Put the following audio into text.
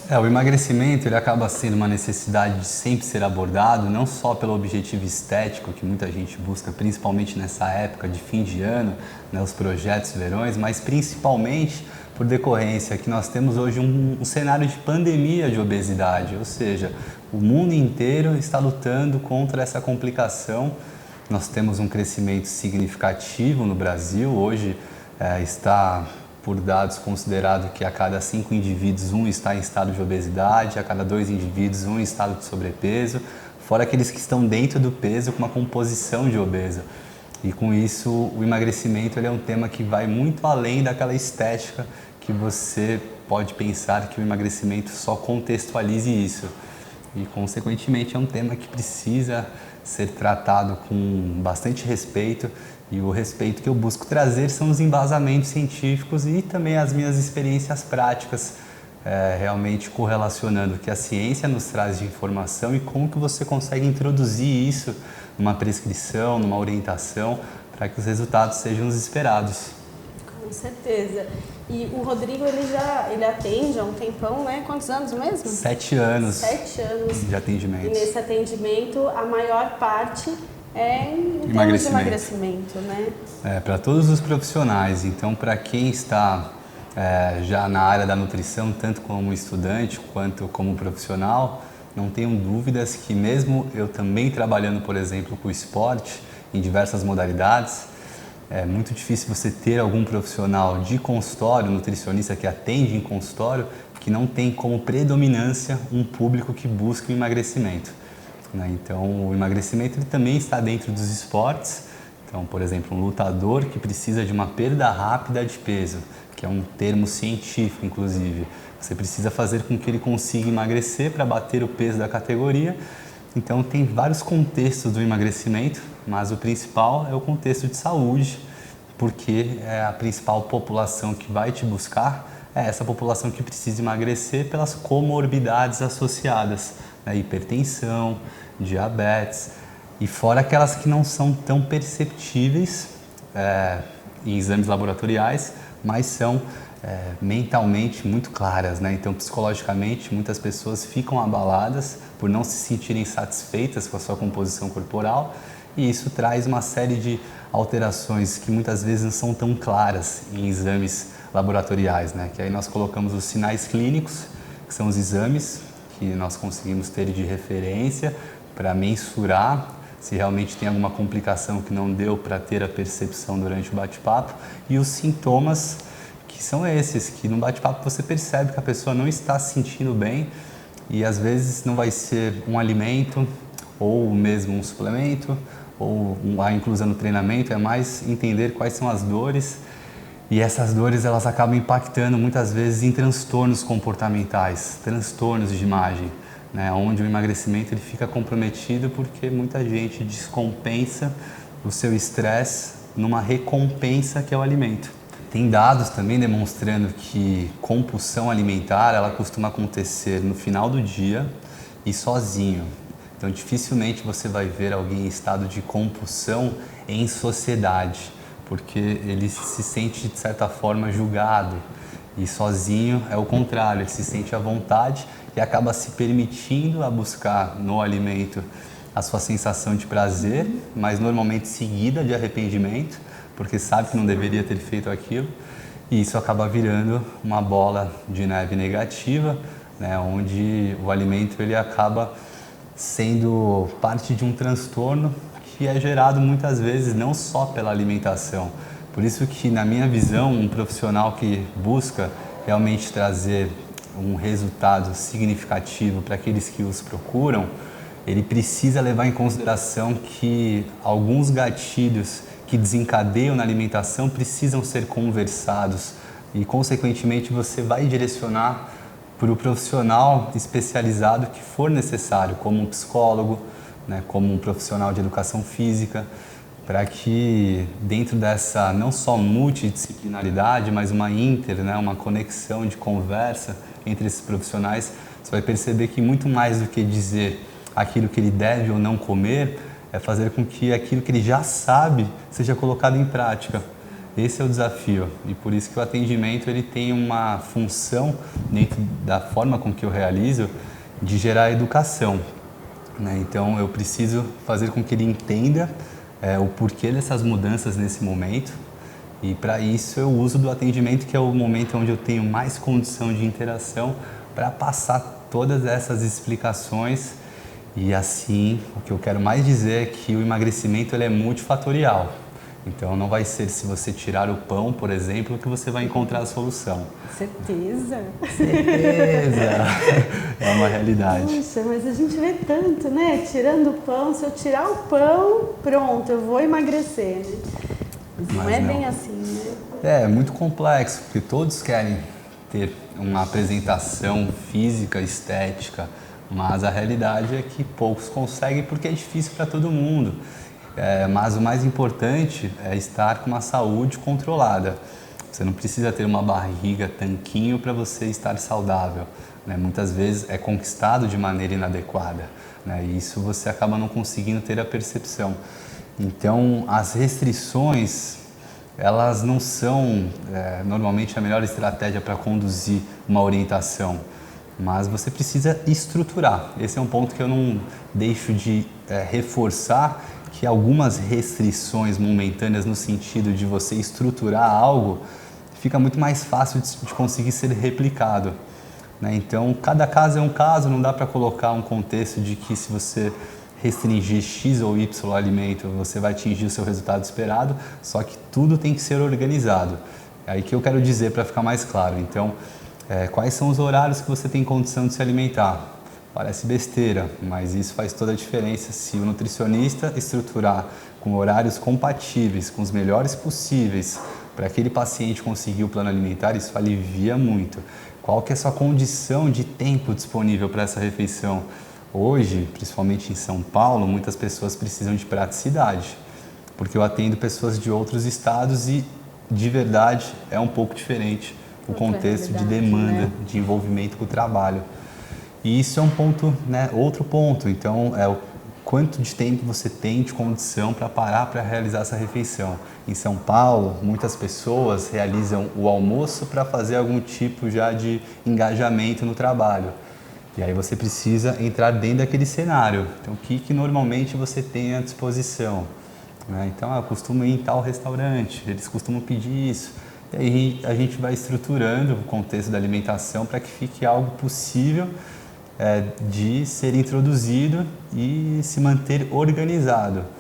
O emagrecimento ele acaba sendo uma necessidade de sempre ser abordado, não só pelo objetivo estético que muita gente busca, principalmente nessa época de fim de ano, né, os projetos verões, mas principalmente por decorrência que nós temos hoje um cenário de pandemia de obesidade, ou seja, o mundo inteiro está lutando contra essa complicação. Nós temos um crescimento significativo no Brasil, hoje está por dados considerado que a cada 5 indivíduos, um está em estado de obesidade, a cada 2 indivíduos, um em estado de sobrepeso, fora aqueles que estão dentro do peso com uma composição de obeso. E com isso, o emagrecimento ele é um tema que vai muito além daquela estética que você pode pensar que o emagrecimento só contextualize isso. E, consequentemente, é um tema que precisa ser tratado com bastante respeito, e o respeito que eu busco trazer são os embasamentos científicos e também as minhas experiências práticas, realmente correlacionando o que a ciência nos traz de informação e como que você consegue introduzir isso numa prescrição, numa orientação, para que os resultados sejam os esperados. Com certeza. E o Rodrigo, ele atende há um tempão, né? Quantos anos mesmo? 7 anos. 7 anos de atendimento. E nesse atendimento, a maior parte é em termos de emagrecimento, né? Para todos os profissionais. Então, para quem está já na área da nutrição, tanto como estudante quanto como profissional, não tenham dúvidas que mesmo eu também trabalhando, por exemplo, com o esporte, em diversas modalidades, é muito difícil você ter algum profissional de consultório, nutricionista que atende em consultório, que não tem como predominância um público que busca o emagrecimento. Então, o emagrecimento ele também está dentro dos esportes. Então, por exemplo, um lutador que precisa de uma perda rápida de peso, que é um termo científico, inclusive. Você precisa fazer com que ele consiga emagrecer para bater o peso da categoria. Então, tem vários contextos do emagrecimento, mas o principal é o contexto de saúde, porque é a principal população que vai te buscar, é essa população que precisa emagrecer pelas comorbidades associadas, né? Hipertensão, diabetes, e fora aquelas que não são tão perceptíveis em exames laboratoriais, mas são mentalmente muito claras, né? Então, psicologicamente, muitas pessoas ficam abaladas por não se sentirem satisfeitas com a sua composição corporal, e isso traz uma série de alterações que muitas vezes não são tão claras em exames laboratoriais, né? Que aí nós colocamos os sinais clínicos, que são os exames que nós conseguimos ter de referência para mensurar se realmente tem alguma complicação que não deu para ter a percepção durante o bate-papo, e os sintomas, que são esses, que no bate-papo você percebe que a pessoa não está se sentindo bem, e às vezes não vai ser um alimento ou mesmo um suplemento ou a inclusão no treinamento, é mais entender quais são as dores, e essas dores elas acabam impactando muitas vezes em transtornos comportamentais, transtornos de imagem, né, onde o emagrecimento ele fica comprometido porque muita gente descompensa o seu estresse numa recompensa que é o alimento. Tem dados também demonstrando que compulsão alimentar ela costuma acontecer no final do dia e sozinho. Então dificilmente você vai ver alguém em estado de compulsão em sociedade, porque ele se sente de certa forma julgado, e sozinho é o contrário, ele se sente à vontade e acaba se permitindo a buscar no alimento a sua sensação de prazer, mas normalmente seguida de arrependimento, porque sabe que não deveria ter feito aquilo, e isso acaba virando uma bola de neve negativa, né, onde o alimento ele acaba sendo parte de um transtorno que é gerado muitas vezes não só pela alimentação. Por isso que, na minha visão, um profissional que busca realmente trazer um resultado significativo para aqueles que os procuram, ele precisa levar em consideração que alguns gatilhos que desencadeiam na alimentação precisam ser conversados, e, consequentemente, você vai direcionar para o profissional especializado que for necessário, como um psicólogo, né, como um profissional de educação física, para que dentro dessa não só multidisciplinaridade, mas uma uma conexão de conversa entre esses profissionais, você vai perceber que muito mais do que dizer aquilo que ele deve ou não comer, é fazer com que aquilo que ele já sabe seja colocado em prática. Esse é o desafio e por isso que o atendimento ele tem uma função dentro da forma com que eu realizo de gerar educação, né? Então eu preciso fazer com que ele entenda o porquê dessas mudanças nesse momento e para isso eu uso do atendimento, que é o momento onde eu tenho mais condição de interação para passar todas essas explicações. E assim, o que eu quero mais dizer é que o emagrecimento ele é multifatorial. Então não vai ser se você tirar o pão, por exemplo, que você vai encontrar a solução. Certeza. Certeza! É uma realidade. Puxa, mas a gente vê tanto, né? Tirando o pão, se eu tirar o pão, pronto, eu vou emagrecer. Não é bem assim, né? É muito complexo, porque todos querem ter uma apresentação física, estética, mas a realidade é que poucos conseguem porque é difícil para todo mundo. Mas o mais importante é estar com uma saúde controlada. Você não precisa ter uma barriga tanquinho para você estar saudável, né? Muitas vezes é conquistado de maneira inadequada, né? E isso você acaba não conseguindo ter a percepção. Então, as restrições, elas não são normalmente a melhor estratégia para conduzir uma orientação, mas você precisa estruturar. Esse é um ponto que eu não deixo de reforçar, que algumas restrições momentâneas no sentido de você estruturar algo, fica muito mais fácil de conseguir ser replicado, né? Então, cada caso é um caso, não dá para colocar um contexto de que se você restringir X ou Y alimento, você vai atingir o seu resultado esperado, só que tudo tem que ser organizado. É aí que eu quero dizer para ficar mais claro. Então, quais são os horários que você tem condição de se alimentar? Parece besteira, mas isso faz toda a diferença se o nutricionista estruturar com horários compatíveis, com os melhores possíveis, para aquele paciente conseguir o plano alimentar, isso alivia muito. Qual que é a sua condição de tempo disponível para essa refeição? Hoje, principalmente em São Paulo, muitas pessoas precisam de praticidade, porque eu atendo pessoas de outros estados e, de verdade, é um pouco diferente o contexto de demanda, né? De envolvimento com o trabalho. E isso é um ponto, né? Outro ponto. Então, o quanto de tempo você tem de condição para parar para realizar essa refeição. Em São Paulo, muitas pessoas realizam o almoço para fazer algum tipo já de engajamento no trabalho. E aí você precisa entrar dentro daquele cenário. Então, o que normalmente você tem à disposição? Né? Então, eu costumo ir em tal restaurante, eles costumam pedir isso. E aí a gente vai estruturando o contexto da alimentação para que fique algo possível de ser introduzido e se manter organizado.